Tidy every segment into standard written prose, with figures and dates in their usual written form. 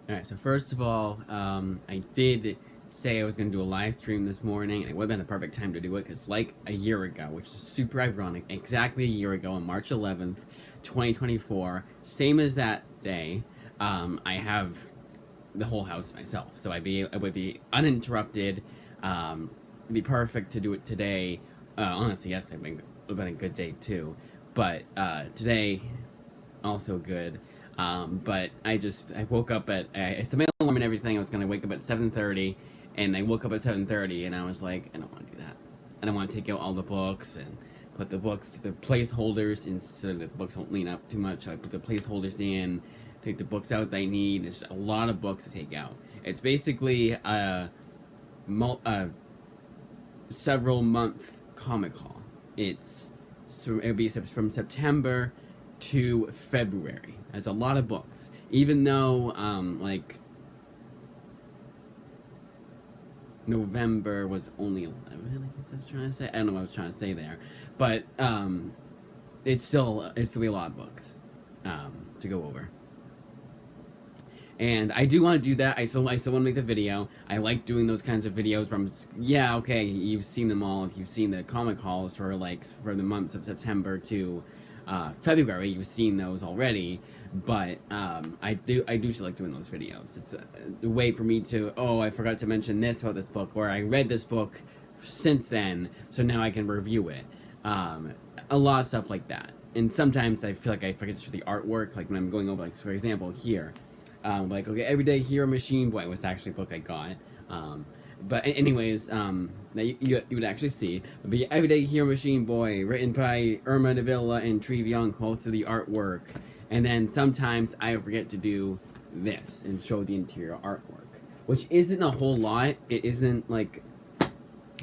Alright, so first of all, I did say I was going to do a live stream this morning, and it would have been the perfect time to do it, because like a year ago, which is super ironic, exactly a year ago on March 11th, 2024, same as that day, I have the whole house myself, so I would be uninterrupted, it'd be perfect to do it today. Honestly, yesterday would have been a good day too, but today, also good. But I woke up at I set my alarm and everything. I was gonna wake up at 7:30, and I woke up at 7:30, and I was like, I don't want to do that. I don't want to take out all the books and put the books, the placeholders, so that the books don't lean up too much. So I put the placeholders in, take the books out that I need. There's a lot of books to take out. It's basically a several month comic haul. It'll be from September to February. That's a lot of books. Even though, like, November was only 11, I guess I was trying to say. I don't know what I was trying to say there. But, it's still be a lot of books, to go over. And I do want to do that. I still want to make the video. I like doing those kinds of videos from, yeah, okay, you've seen them all. If you've seen the comic hauls for the months of September to February, you've seen those already. But I do still like doing those videos. It's a way for me to, oh, I forgot to mention this about this book, or I read this book since then, so now I can review it. A lot of stuff like that. And sometimes I feel like I forget to show the artwork, like when I'm going over, like, for example, here. Like, okay, Everyday Hero Machine Boy was actually a book I got. But anyways, that you would actually see. But Everyday Hero Machine Boy, written by Irma Davila and Trevion, close to the artwork. And then sometimes I forget to do this and show the interior artwork, which isn't a whole lot. It isn't like,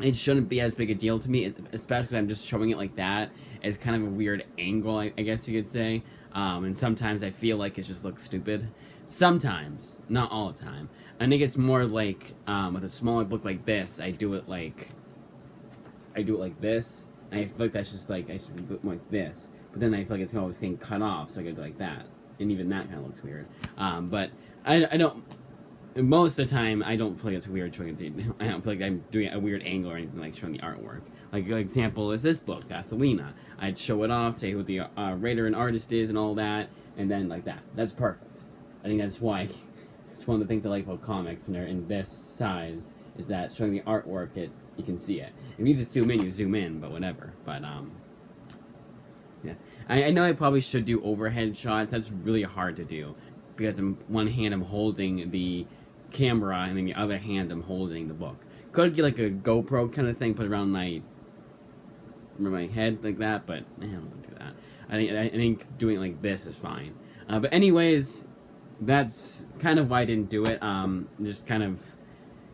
it shouldn't be as big a deal to me, especially because I'm just showing it like that. It's kind of a weird angle, I guess you could say. And sometimes I feel like it just looks stupid. Sometimes, not all the time. I think it's more like, with a smaller book like this, I do it like this, and I feel like that's just like, I should do it like this, but then I feel like it's always getting cut off, so I gotta do like that, and even that kind of looks weird. But I don't, most of the time, I don't feel like it's weird showing it. I don't feel like I'm doing a weird angle or anything, like showing the artwork. Like, an example is this book, Gasolina. I'd show it off, say who the writer and artist is and all that, and then like that. That's perfect. I think that's why it's one of the things I like about comics when they're in this size, is that showing the artwork, you can see it. If you need to zoom in, you zoom in, but whatever. But yeah, I know I probably should do overhead shots. That's really hard to do because in one hand I'm holding the camera and in the other hand I'm holding the book. Could get like a GoPro kind of thing, put around my head like that, but I don't want to do that. I think doing it like this is fine. But anyways, that's kind of why I didn't do it. Just kind of,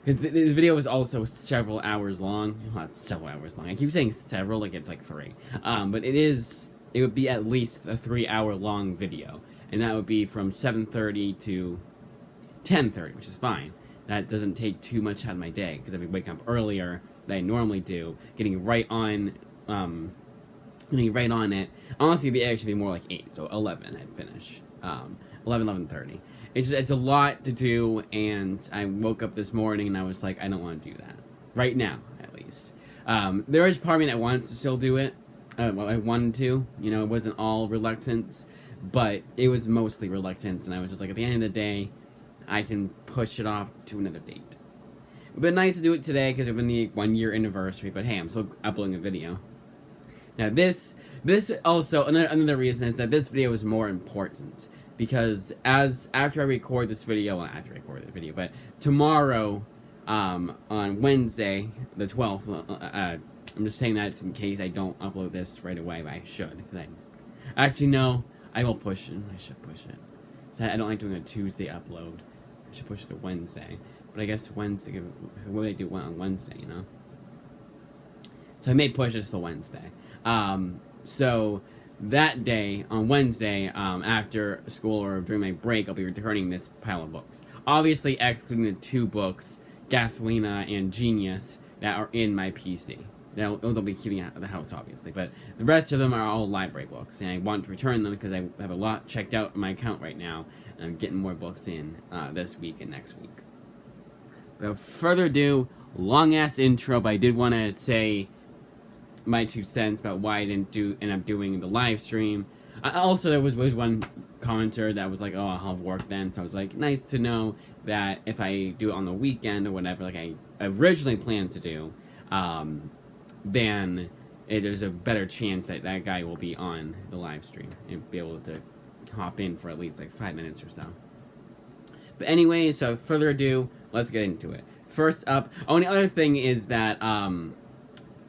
because this video was also several hours long. Well, it's several hours long. I keep saying several, like it's like 3. But it would be at least a 3-hour long video, and that would be from 7:30 to 10:30, which is fine. That doesn't take too much out of my day because I'd be waking up earlier than I normally do, getting right on it. Honestly, it'd actually be more like 8, so 11 I'd finish. 11:30. It's a lot to do, and I woke up this morning and I was like, I don't want to do that right now, at least. There is part of me that wants to still do it. Well, I wanted to, it wasn't all reluctance, but it was mostly reluctance, and I was just like, at the end of the day, I can push it off to another date. It would be nice to do it today because it would be the 1-year anniversary, but hey, I'm still uploading a video. Now this also, another reason is that this video is more important. Because after I record this video, but tomorrow, on Wednesday, the 12th, I'm just saying that just in case I don't upload this right away, but I should. Actually, no, I will push it. I should push it. So I don't like doing a Tuesday upload. I should push it to Wednesday. But I guess Wednesday, what do I do on Wednesday, So I may push this to Wednesday. So that day, on Wednesday, after school or during my break, I'll be returning this pile of books. Obviously, excluding the 2 books, Gasolina and Genius, that are in my PC. Those I'll be keeping at the house, obviously. But the rest of them are all library books, and I want to return them because I have a lot checked out in my account right now. And I'm getting more books in this week and next week. Without further ado, long ass intro, but I did want to say my 2 cents about why I didn't end up doing the live stream. Also, there was one commenter that was like, "Oh, I'll have work then," so I was like, nice to know that if I do it on the weekend or whatever, like I originally planned to do, then there's a better chance that that guy will be on the live stream and be able to hop in for at least like 5 minutes or so. But anyways, so without further ado, let's get into it. First up, and the other thing is that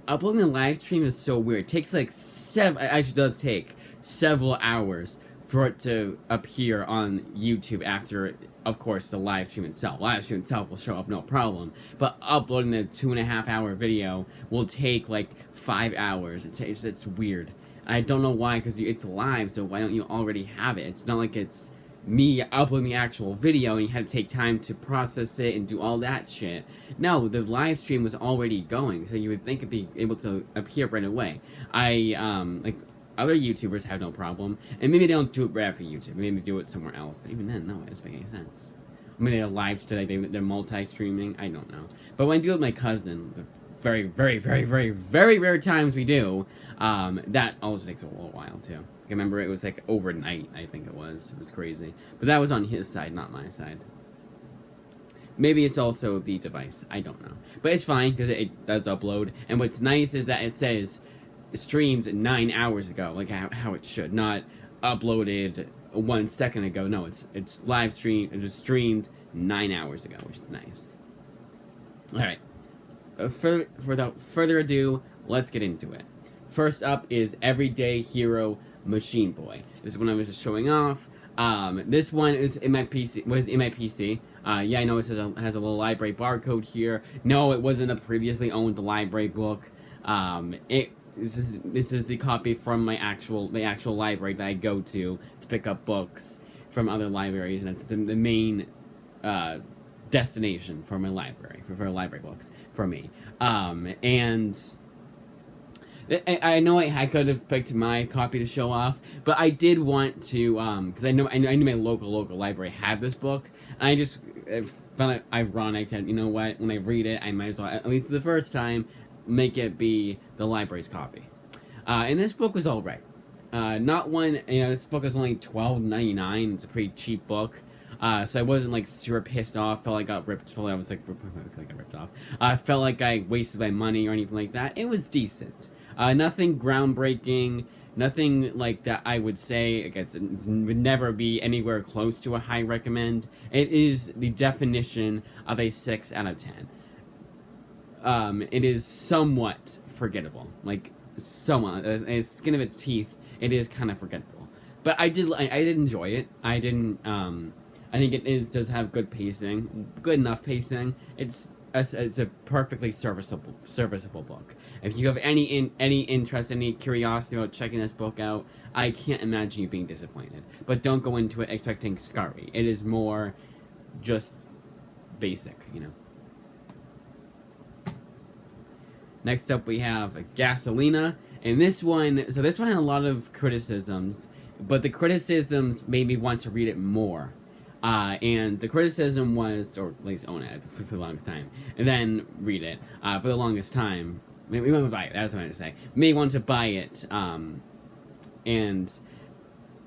uploading a live stream is so weird. It takes like it actually does take several hours for it to appear on YouTube after, of course, the live stream itself. Live stream itself will show up no problem, but uploading the 2.5 hour video will take like 5 hours. It's weird. I don't know why, because it's live, so why don't you already have it? It's not like it's me uploading the actual video and you had to take time to process it and do all that shit. No, the live stream was already going, so you would think it'd be able to appear right away. Like other YouTubers have no problem, and maybe they don't do it right after YouTube. Maybe they do it somewhere else, but even then, no, it doesn't make any sense. I mean, they're live today, they're multi-streaming, I don't know. But when I do it with my cousin, the very, very, very, very, very rare times we do, that also takes a little while, too. I remember it was like overnight, I think it was. It was crazy. But that was on his side, not my side. Maybe it's also the device, I don't know. But it's fine, because it does upload. And what's nice is that it says streamed 9 hours ago, like how it should. Not uploaded 1 second ago. No, it's live streamed, it was streamed 9 hours ago, which is nice. Alright. Without further ado, let's get into it. First up is Everyday Hero Machine Boy. This is one I was just showing off. This one is in my PC. Yeah, I know it has a little library barcode here. No, it wasn't a previously owned library book. This is the copy from the actual library that I go to pick up books from other libraries, and it's the main destination for my library for library books for me. And I know I could have picked my copy to show off, but I did want to, because I knew my local library had this book, and I just found it ironic that, you know what, when I read it, I might as well, at least the first time, make it be the library's copy. And this book was alright. Not one, this book is only $12.99, it's a pretty cheap book. So I wasn't like super pissed off. Felt like I got ripped. I was like, I got ripped off. Felt like I wasted my money or anything like that. It was decent. Nothing groundbreaking. Nothing like that. I would say, I guess it would never be anywhere close to a high recommend. It is the definition of a 6 out of 10. It is somewhat forgettable. Like somewhat, a skin of its teeth. It is kind of forgettable. But I did enjoy it. I didn't. I think it does have good pacing, good enough pacing. It's a perfectly serviceable book. If you have any interest, any curiosity about checking this book out, I can't imagine you being disappointed. But don't go into it expecting scary. It is more just basic, you know. Next up, we have Gasolina, and this one had a lot of criticisms, but the criticisms made me want to read it more. And the criticism was, or at least own it for the longest time, and then read it for the longest time. We want to buy it. That's what I wanted to say. May want to buy it, and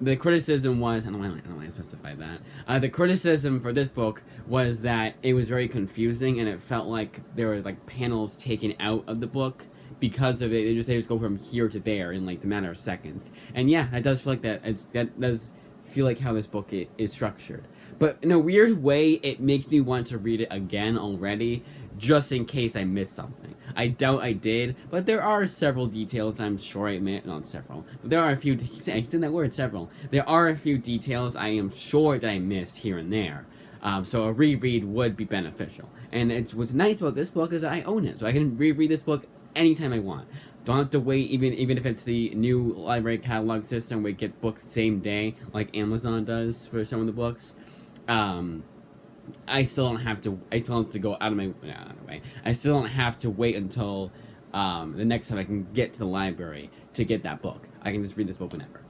the criticism was, I don't know why I specified that. The criticism for this book was that it was very confusing, and it felt like there were like panels taken out of the book because of it. They just go from here to there in like the matter of seconds. And yeah, it does feel like that. That does feel like how this book is structured. But in a weird way, it makes me want to read it again already, just in case I missed something. I doubt I did, but there are several details I'm sure I missed. Not several. But there are a few. I said that word, several. There are a few details I am sure that I missed here and there. So a reread would be beneficial. And what's nice about this book is that I own it, so I can reread this book anytime I want. Don't have to wait, even if it's the new library catalog system where you get books same day, like Amazon does for some of the books. I still don't have to. I still have to go out of my way. I still don't have to wait until the next time I can get to the library to get that book. I can just read this book whenever.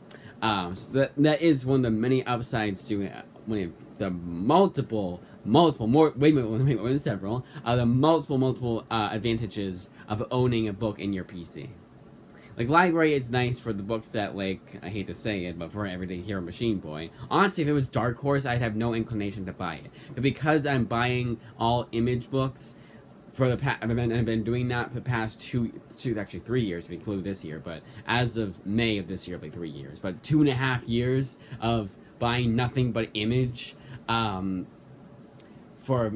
So that is one of the many upsides to the multiple more way more than several the multiple advantages of owning a book in your PC. Like, library is nice for the books that, like, I hate to say it, but for Everyday Hero Machine Boy. Honestly, if it was Dark Horse, I'd have no inclination to buy it. But because I'm buying all Image books for the past, I've been doing that for the past actually 3 years if you include this year, but as of May of this year, it'll be 3 years. But 2.5 years of buying nothing but Image, for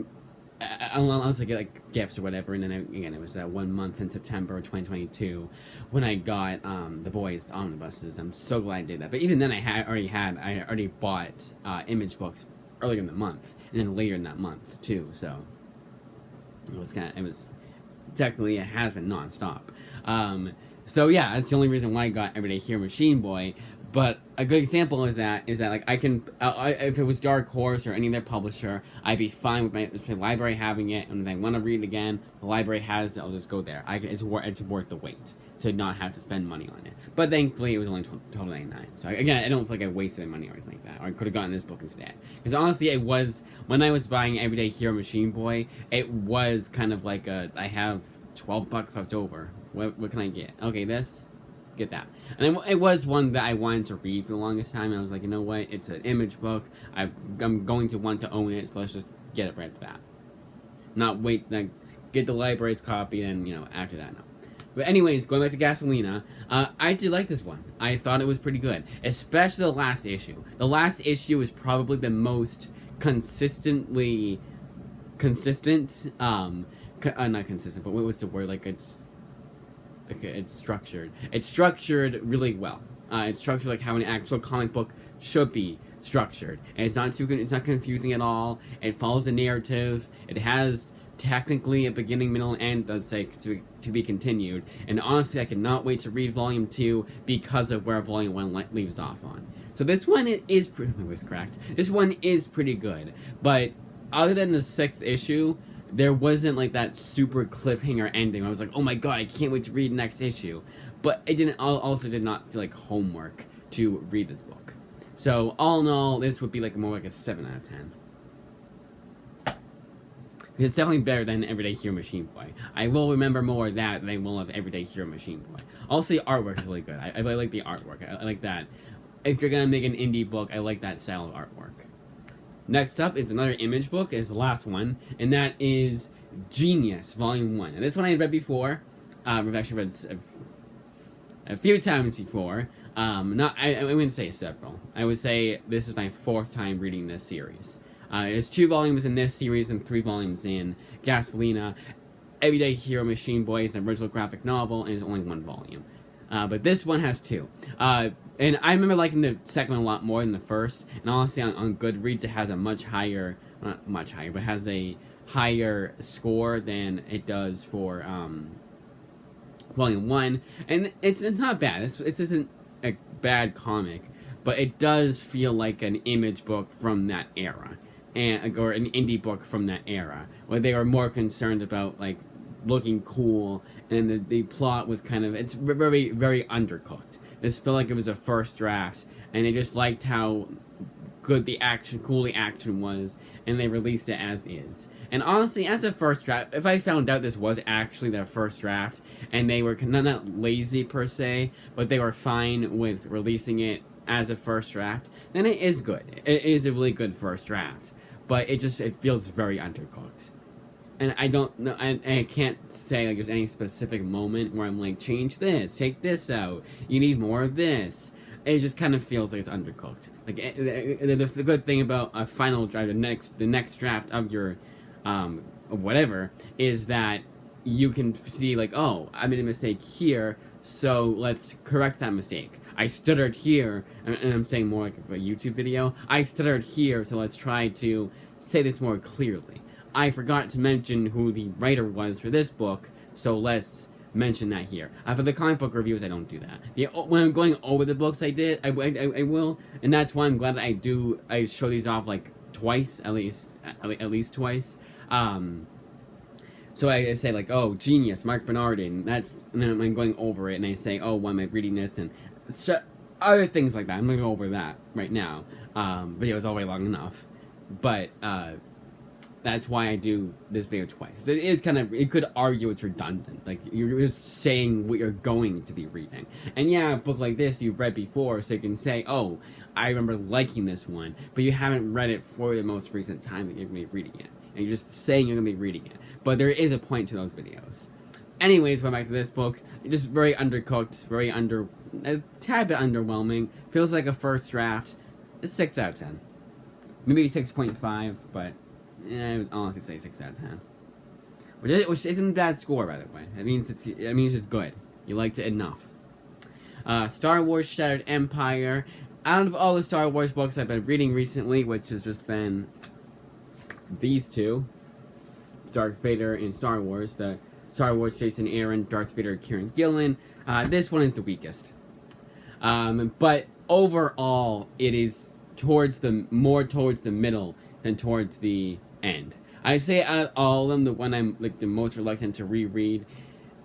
unless I get like gifts or whatever, and then again it was that 1 month in September of 2022 when I got the boys omnibuses. I'm so glad I did that. But even then, I already bought Image books earlier in the month, and then later in that month too. So it was technically it has been nonstop. So yeah, that's the only reason why I got Everyday Hero Machine Boy. But a good example is that like I can if it was Dark Horse or any other publisher, I'd be fine with my library having it, and if I want to read it again, the library has it. I'll just go there. It's worth the wait to not have to spend money on it. But thankfully, it was only $12.99. So again, I don't feel like I wasted money or anything like that. Or I could have gotten this book instead. Because honestly, it was when I was buying Everyday Hero Machine Boy, it was kind of like I have $12 left over. What can I get? Okay, this. Get that. And it was one that I wanted to read for the longest time, and I was like, you know what, it's an Image book, I'm going to want to own it, so let's just get it right for that. Not wait, like, get the library's copy, and, after that, no. But anyways, going back to Gasolina, I did like this one. I thought it was pretty good, especially the last issue. The last issue is probably the most consistent, not consistent, but what's the word, like, it's structured. It's structured really well. It's structured like how an actual comic book should be structured, and it's not confusing at all. It follows a narrative. It has technically a beginning, middle, and end. Does say to be continued. And honestly, I cannot wait to read Volume 2 because of where Volume 1 leaves off on. So this one is pretty. My voice cracked. This one is pretty good, but other than the 6th issue, there wasn't like that super cliffhanger ending. I was like, oh my god, I can't wait to read the next issue. But it also did not feel like homework to read this book. So all in all, this would be more like a 7 out of 10. It's definitely better than Everyday Hero Machine Boy. I will remember more of that than I will of Everyday Hero Machine Boy. Also, the artwork is really good. I really like the artwork. I like that. If you're gonna make an indie book, I like that style of artwork. Next up is another Image book. It's the last one, and that is Genius, Volume 1. And this one I had read before. I've actually read a few times before. I wouldn't say several. I would say this is my 4th time reading this series. There's 2 volumes in this series and 3 volumes in Gasolina. Everyday Hero Machine Boy is an original graphic novel, and it's only 1 volume. But this one has 2. And I remember liking the second one a lot more than the first. And honestly, on Goodreads, it has a not much higher, but has a higher score than it does for Volume 1. And it's not bad. It isn't a bad comic, but it does feel like an Image book from that era, or an indie book from that era, where they were more concerned about looking cool, and the plot was it's very, very undercooked. This felt like it was a first draft, and they just liked how cool the action was, and they released it as is. And honestly, as a first draft, if I found out this was actually their first draft, and they were not lazy per se, but they were fine with releasing it as a first draft, then it is good. It is a really good first draft, but it feels very undercooked. And I don't know, I can't say there's any specific moment where I'm change this, take this out, you need more of this. It just kind of feels like it's undercooked. The good thing about a final draft, the next draft of your, whatever, is that you can see oh, I made a mistake here, so let's correct that mistake. I stuttered here, and I'm saying more like a YouTube video. I stuttered here, so let's try to say this more clearly. I forgot to mention who the writer was for this book, so let's mention that here. For the comic book reviews, I don't do that. When I'm going over the books I will, and that's why I'm glad that I show these off twice, at least twice. So I say oh, Genius, Mark Bernardin, and then I'm going over it, and I say, oh, why am I reading this, and other things like that. I'm going to go over that right now. Video is already long enough, but that's why I do this video twice. It is kind of, it could argue it's redundant. Like, you're just saying what you're going to be reading. And yeah, a book like this you've read before, so you can say, oh, I remember liking this one, but you haven't read it for the most recent time that you're going to be reading it. And you're just saying you're going to be reading it. But there is a point to those videos. Anyways, going back to this book, just very undercooked, a tad bit underwhelming. Feels like a first draft. It's 6 out of 10. Maybe 6.5, but I would honestly say 6 out of 10. Which isn't a bad score, by the way. It means it's just good. You liked it enough. Star Wars Shattered Empire. Out of all the Star Wars books I've been reading recently, which has just been these two, Darth Vader and Star Wars, the Star Wars Jason Aaron, Darth Vader Kieran Gillen, this one is the weakest. But overall, it is more towards the middle than towards the end. I say out of all of them, the one I'm like the most reluctant to reread,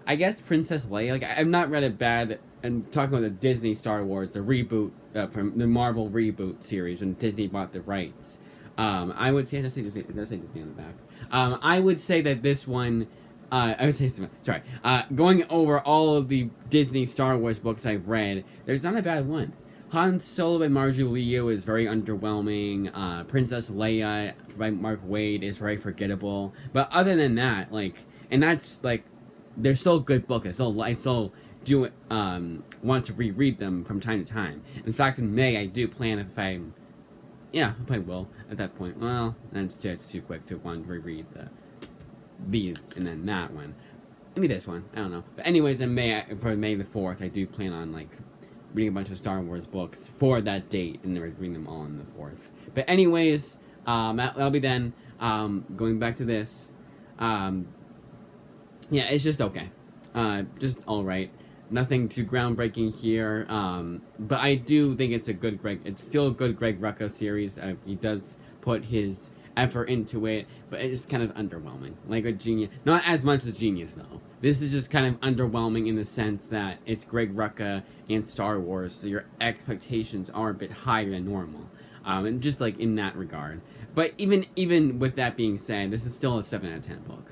I guess Princess Leia. Like, I've not read it bad. And talking about the Disney Star Wars, the reboot from the Marvel reboot series when Disney bought the rights, I would say, does say Disney on the back. I would say that this one, going over all of the Disney Star Wars books I've read, there's not a bad one. Han Solo by Marjorie Liu is very underwhelming. Princess Leia by Mark Waid is very forgettable. But other than that, like, and that's like, they're still good books. I still do want to reread them from time to time. In fact, in May, I do plan I probably will at that point. Well, it's too quick to want to reread these and then that one. Maybe this one. I don't know. But anyways, in May, for May the 4th, I do plan on, like, reading a bunch of Star Wars books for that date, and then reading them all on the 4th. But anyways, that'll be then. Going back to this, it's just okay. Just alright. Nothing too groundbreaking here, but I do think it's still a good Greg Rucka series. He does put his effort into it, but it's kind of underwhelming. Like a Genius, not as much as Genius though. This is just kind of underwhelming in the sense that it's Greg Rucka and Star Wars, so your expectations are a bit higher than normal, and just like in that regard. But even with that being said, this is still a 7 out of 10 book.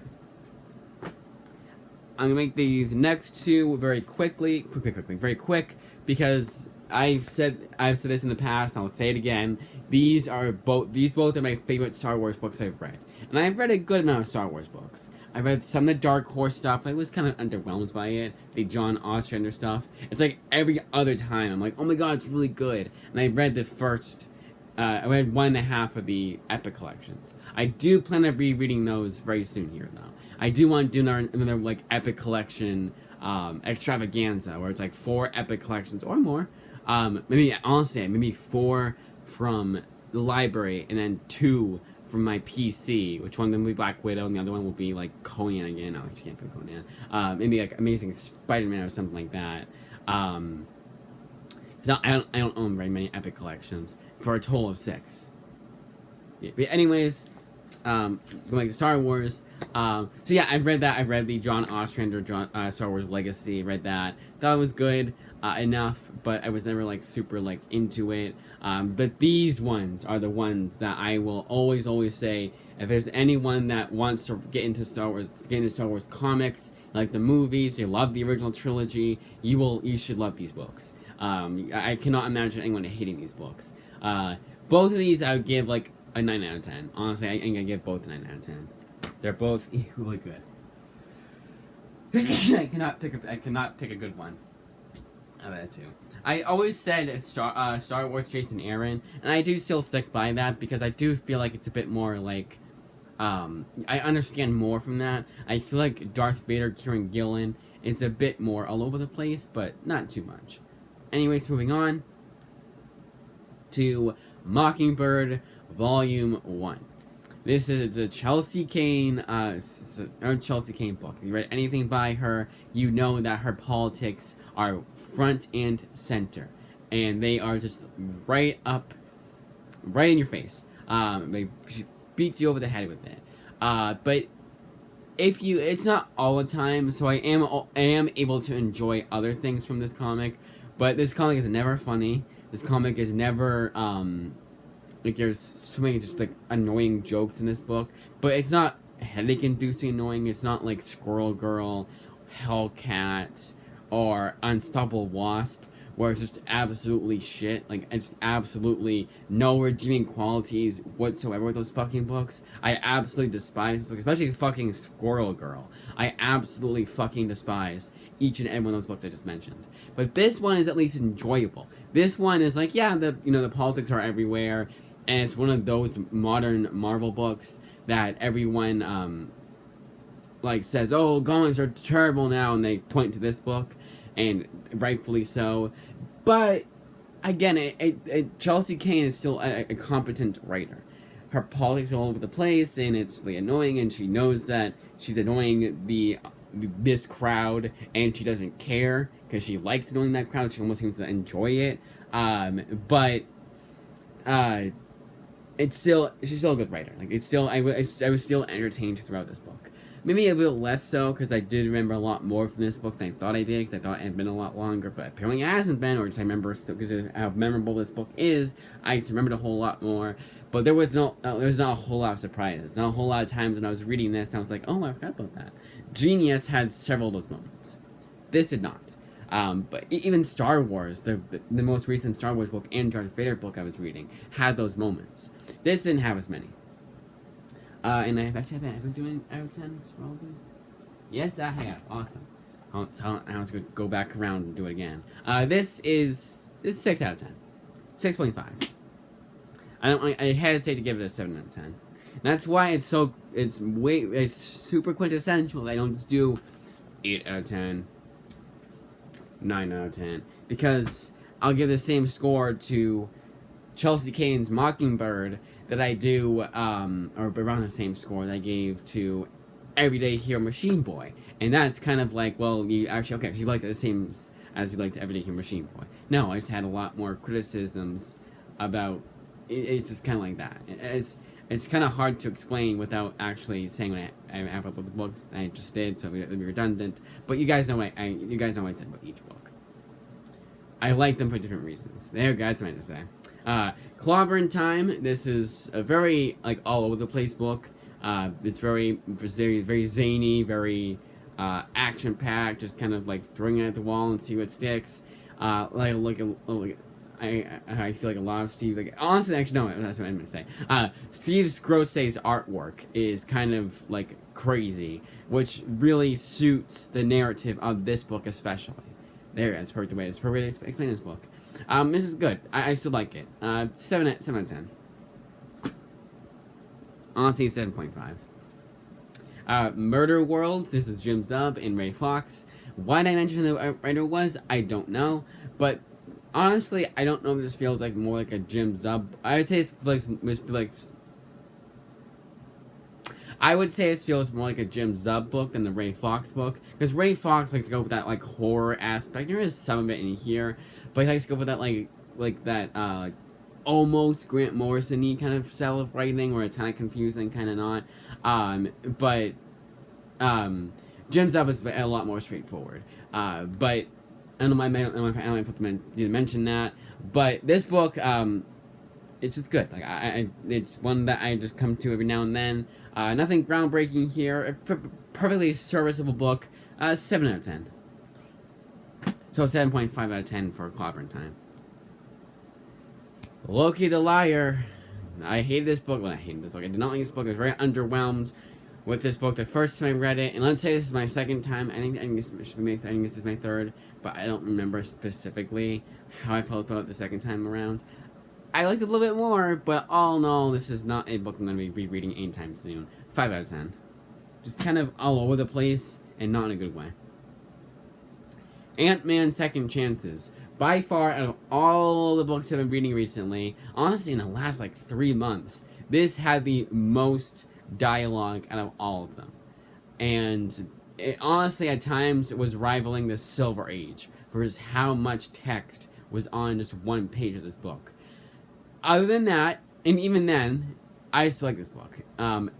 I'm gonna make these next two very quick, because I've said this in the past, and I'll say it again. These both are my favorite Star Wars books I've read, and I've read a good amount of Star Wars books. I've read some of the Dark Horse stuff. I was kind of underwhelmed by it. The John Ostrander stuff. It's like every other time I'm like, oh my god, it's really good. And I read the first. I read 1.5 of the Epic collections. I do plan on rereading those very soon here, though. I do want to do another like Epic collection extravaganza where it's like 4 Epic collections or more. Maybe 4 from the library and then 2 from my PC. Which one of them will be Black Widow and the other one will be like Conan again. No, I can't put Conan. Maybe like Amazing Spider-Man or something like that. Because I don't own very many Epic collections for a total of 6. Yeah, but anyways, going to Star Wars. So yeah, I've read that. I've read the John Ostrander Star Wars Legacy. Read that. Thought it was good enough, but I was never like super like into it. But these ones are the ones that I will always say. If there's anyone that wants to get into Star Wars comics, like the movies, you love the original trilogy, you should love these books. I cannot imagine anyone hating these books. Both of these I would give like a 9 out of 10. Honestly, I'm gonna give both a 9 out of 10. They're both equally good. I cannot pick a good one out of the two. I always said Star Wars Jason Aaron, and I do still stick by that because I do feel like it's a bit more like I understand more from that. I feel like Darth Vader Kieran Gillen is a bit more all over the place, but not too much. Anyways, moving on to Mockingbird Volume 1. This is a Chelsea Cain book. If you read anything by her, you know that her politics are front and center. And they are just right in your face. She beats you over the head with it. But it's not all the time, so I am able to enjoy other things from this comic. But this comic is never funny. This comic is never like there's so many just like annoying jokes in this book, but it's not headache-inducing annoying. It's not like Squirrel Girl, Hellcat, or Unstoppable Wasp, where it's just absolutely shit. Like, it's absolutely no redeeming qualities whatsoever with those fucking books. I absolutely despise books, especially fucking Squirrel Girl. I absolutely fucking despise each and every one of those books I just mentioned. But this one is at least enjoyable. This one is like, yeah, the politics are everywhere, and it's one of those modern Marvel books that everyone like says, oh, comics are terrible now, and they point to this book, and rightfully so. But again, Chelsea Cain is still a competent writer. Her politics are all over the place, and it's really annoying, and she knows that she's annoying this crowd, and she doesn't care because she likes annoying that crowd. She almost seems to enjoy it. But she's still a good writer. Like, it's still, I was still entertained throughout this book. Maybe a little less so, because I did remember a lot more from this book than I thought I did, because I thought it had been a lot longer, but apparently it hasn't been, or just I remember, because of how memorable this book is, I just remembered a whole lot more. But there was not a whole lot of surprises. Not a whole lot of times when I was reading this, and I was like, oh, I forgot about that. Genius had several of those moments. This did not. But even Star Wars, the most recent Star Wars book and Darth Vader book I was reading, had those moments. This didn't have as many. And I've been doing out of 10 for all these? Yes, I have. Awesome. I want to go back around and do it again. This is 6 out of 10. 6.5. I hesitate to give it a 7 out of 10. And that's why it's super quintessential that I don't just do 8 out of 10, 9 out of 10. Because I'll give the same score to Chelsea Cain's Mockingbird that I do, or around the same score that I gave to Everyday Hero Machine Boy. And that's kind of like, well, you actually, okay, you liked it the same as you liked Everyday Hero Machine Boy. No, I just had a lot more criticisms about, it's just kind of like that. It's kind of hard to explain without actually saying what I have about the books. I just did, so it'd be redundant. But you guys know what I said about each book. I like them for different reasons. There, that's what I had to say. Clobbering Time. This is a very, like, all over the place book. It's very zany, very action packed. Just kind of like throwing it at the wall and see what sticks. I feel like a lot of Steve. Like, honestly, actually, no, that's what I'm gonna say. Steve Scrosse's artwork is kind of like crazy, which really suits the narrative of this book, especially. There, that's perfect way. It's perfect way to explain this book. This is good. I still like it. 7 out of 10. Honestly, 7.5. Murder World. This is Jim Zub and Ray Fox. Why did I mention who the writer was? I don't know. But honestly, I don't know if this feels like more like a Jim Zub. I would say it feels more like a Jim Zub book than the Ray Fox book, because Ray Fox likes to go with that like horror aspect. There is some of it in here, but he likes to go with that like that almost Grant Morrison-y kind of style of writing, where it's kind of confusing, kind of not. But Jim Zub is a lot more straightforward. But I don't know, I didn't mention that. But this book, it's just good. Like it's one that I just come to every now and then. Nothing groundbreaking here. A perfectly serviceable book. 7 out of 10. So 7.5 out of 10 for Clobbering Time. Loki the Liar. I hated this book. Well, I hated this book. I did not like this book. I was very underwhelmed with this book the first time I read it. And let's say this is my second time. I think this is my third. But I don't remember specifically how I felt about it the second time around. I liked it a little bit more, but all in all, this is not a book I'm going to be rereading anytime soon. 5 out of 10. Just kind of all over the place, and not in a good way. Ant-Man Second Chances. By far, out of all the books I've been reading recently, honestly in the last like 3 months, this had the most dialogue out of all of them. And it honestly at times was rivaling the Silver Age for just how much text was on just one page of this book. Other than that, and even then, I still like this book.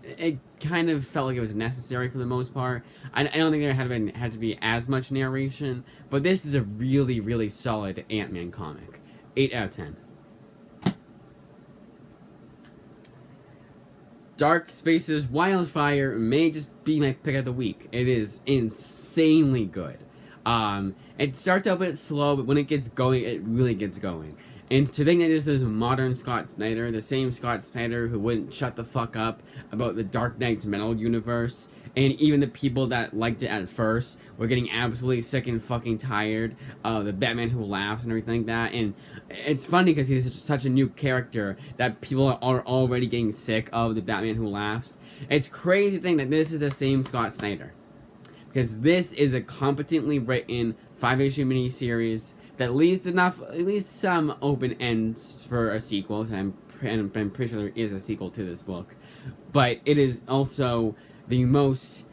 It kind of felt like it was necessary for the most part. I don't think there had to be as much narration, but this is a really, really solid Ant-Man comic. 8 out of 10. Dark Spaces Wildfire may just be my pick of the week. It is insanely good. It starts out a bit slow, but when it gets going, it really gets going. And to think that this is modern Scott Snyder, the same Scott Snyder who wouldn't shut the fuck up about the Dark Knight's Metal universe, and even the people that liked it at first were getting absolutely sick and fucking tired of the Batman Who Laughs and everything like that. And it's funny because he's such a new character that people are already getting sick of the Batman Who Laughs. It's crazy to think that this is the same Scott Snyder, because this is a competently written 5-issue miniseries that leaves at least some open ends for a sequel. I'm pretty sure there is a sequel to this book, but it is also the most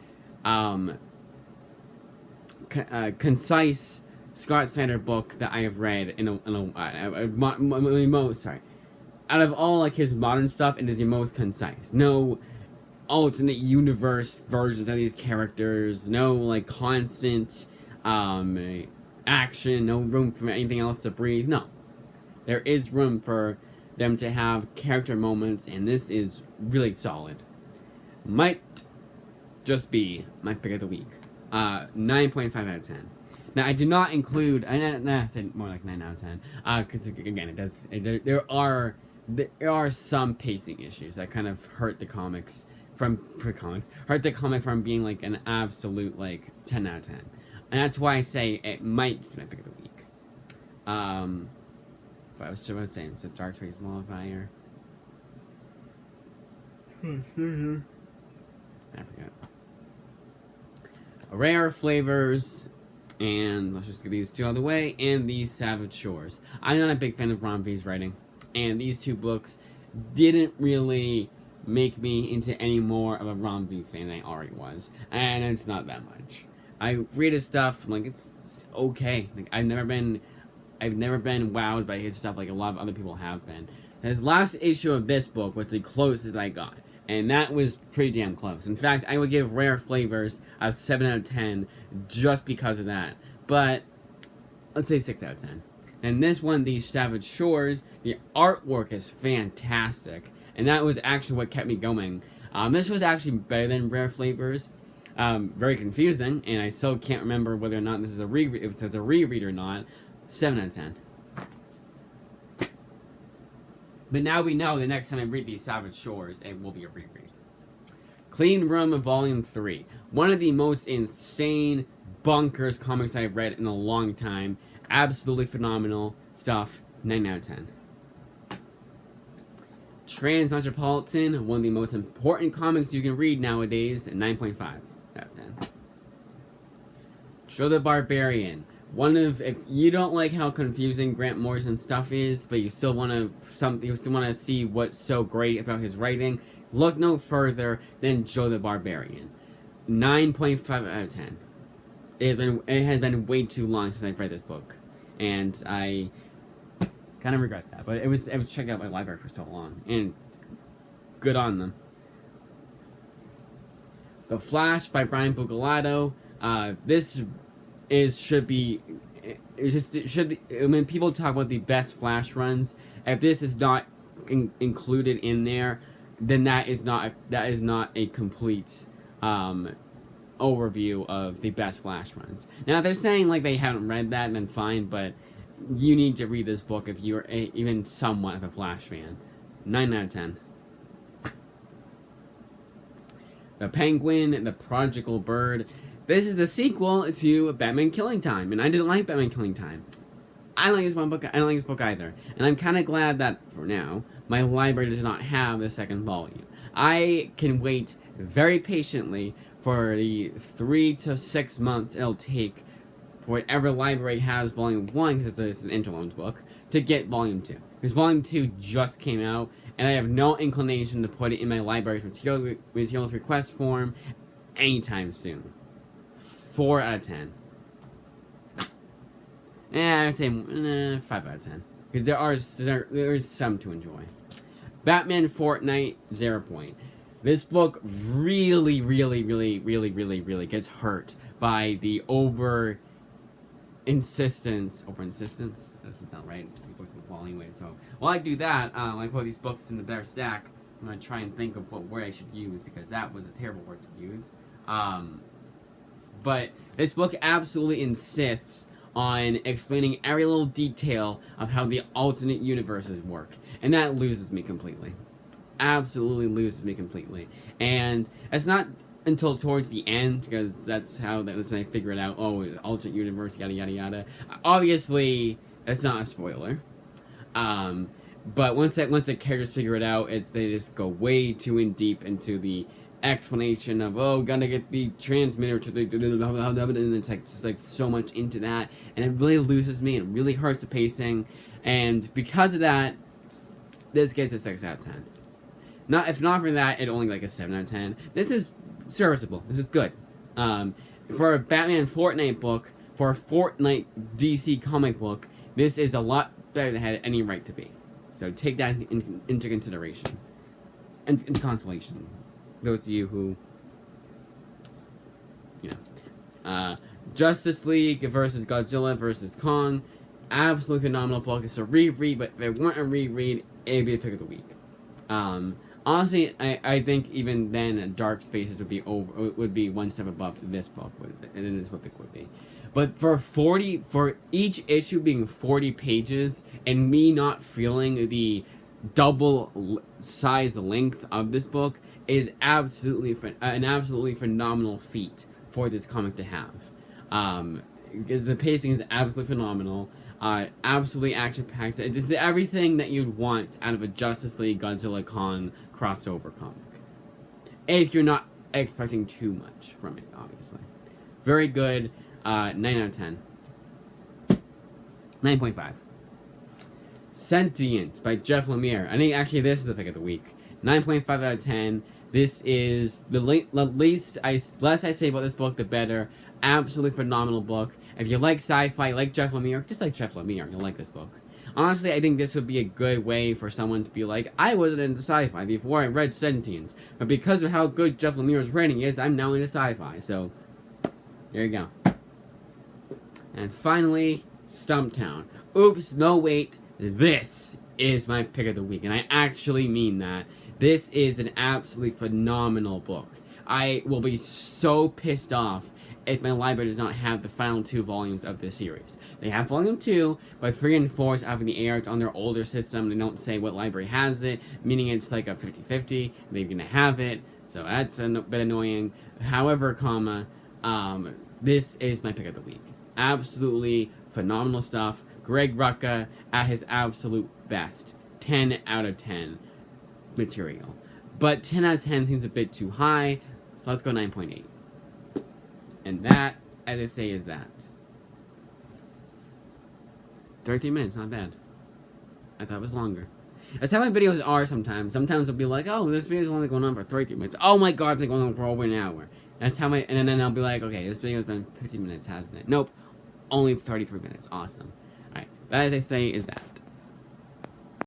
concise Scott Snyder book that I have read out of all like his modern stuff. It is the most concise. No alternate universe versions of these characters. No like constant action. No room for anything else to breathe. No, there is room for them to have character moments, and this is really solid. Might just be my pick of the week. 9.5 out of 10. Now I do not include. I said more like 9 out of 10. Because again, there are some pacing issues that kind of hurt the comic from being like an absolute like 10 out of 10. And that's why I say it might be my pick of the week. But I was saying, it's a Dark Spaces Wildfire. I forgot. Rare Flavors, and let's just get these two out of the way, and these Savage Shores. I'm not a big fan of Ron V's writing, and these two books didn't really make me into any more of a Ron V fan than I already was, and it's not that much. I read his stuff, like, it's okay. Like, I've never been wowed by his stuff like a lot of other people have been. His last issue of this book was the closest I got, and that was pretty damn close. In fact, I would give Rare Flavors a 7 out of 10 just because of that. But let's say 6 out of 10. And this one, these Savage Shores, the artwork is fantastic, and that was actually what kept me going. This was actually better than Rare Flavors. Very confusing, and I still can't remember whether or not this is a reread or not. 7 out of 10. But now we know the next time I read these Savage Shores, it will be a reread. Clean Room Volume 3. One of the most insane, bonkers comics I've read in a long time. Absolutely phenomenal stuff. 9 out of 10. Transmetropolitan, one of the most important comics you can read nowadays. 9.5 out of 10. Joe the Barbarian. If you don't like how confusing Grant Morrison stuff is, but you still want to see what's so great about his writing, look no further than Joe the Barbarian. 9.5 out of 10. It has been way too long since I've read this book, and I kind of regret that. But I was checking out my library for so long, and good on them. The Flash by Brian Buccellato. When people talk about the best Flash runs, if this is not included in there, then that is not a complete overview of the best Flash runs. Now, if they're saying like they haven't read that, then fine, but you need to read this book if you're even somewhat of a Flash fan. 9 out of 10. The Penguin, the Prodigal Bird. This is the sequel to Batman Killing Time, and I didn't like Batman Killing Time. I don't like this book either, and I'm kind of glad that, for now, my library does not have the second volume. I can wait very patiently for the 3 to 6 months it'll take for whatever library has Volume 1, because this is an Interloans book, to get Volume 2. Because Volume 2 just came out, and I have no inclination to put it in my library's materials request form anytime soon. 4 out of 10. I'd say 5 out of 10. Because there is some to enjoy. Batman Fortnite, 0 point. This book really, really, really, really, really, really gets hurt by the over insistence. That doesn't sound right. These books will fall anyway. So while I do that, I put these books in the better stack. I'm gonna try and think of what word I should use because that was a terrible word to use. But this book absolutely insists on explaining every little detail of how the alternate universes work, and that loses me completely. Absolutely loses me completely. And it's not until towards the end, because that's when I figure it out. Oh, alternate universe, yada yada yada. Obviously, it's not a spoiler. But once the characters figure it out, they just go way too in deep into the explanation of, oh, gotta get the transmitter to the, and it's like just like so much into that, and it really loses me. It really hurts the pacing, and because of that, this gets a 6 out of 10. If not for that, it only like a 7 out of 10. This is serviceable. This is good. For a Batman Fortnite book, for a Fortnite DC comic book, this is a lot better than it had any right to be. So take that into consideration. And into consolation. Those of you who, Justice League versus Godzilla versus Kong. Absolutely phenomenal book. It's a reread, but if it weren't a reread, it'd be a pick of the week. Honestly, I think even then, Dark Spaces would be one step above this book, and then this book would be. But for each issue being 40 pages, and me not feeling the double size length of this book is an absolutely phenomenal feat for this comic to have. Because the pacing is absolutely phenomenal. Absolutely action-packed. It's just everything that you'd want out of a Justice League Godzilla Kong crossover comic. If you're not expecting too much from it, obviously. Very good. 9 out of 10. 9.5. Sentient by Jeff Lemire. I think actually this is the pick of the week. 9.5 out of 10. This is the less I say about this book, the better. Absolutely phenomenal book. If you like sci-fi, like Jeff Lemire, just like Jeff Lemire, you'll like this book. Honestly, I think this would be a good way for someone to be like, I wasn't into sci-fi before I read Sentience, but because of how good Jeff Lemire's writing is, I'm now into sci-fi. So, there you go. And finally, Stumptown. Oops, no wait, this is my pick of the week, and I actually mean that. This is an absolutely phenomenal book. I will be so pissed off if my library does not have the final 2 volumes of this series. They have volume 2, but 3 and 4 is up in the air. It's on their older system. They don't say what library has it, meaning it's like a 50-50. They're going to have it, so that's a bit annoying. However, this is my pick of the week. Absolutely phenomenal stuff. Greg Rucka at his absolute best. 10 out of 10 material. But 10 out of 10 seems a bit too high, so let's go 9.8. And that, as I say, is that. 13 minutes, not bad. I thought it was longer. That's how my videos are sometimes. Sometimes I'll be like, oh, this video's only going on for 13 minutes. Oh my god, it's going on for over an hour. That's how and then I'll be like, okay, this video's been 15 minutes, hasn't it? Nope. Only 33 minutes. Awesome. Alright, that, as I say, is that.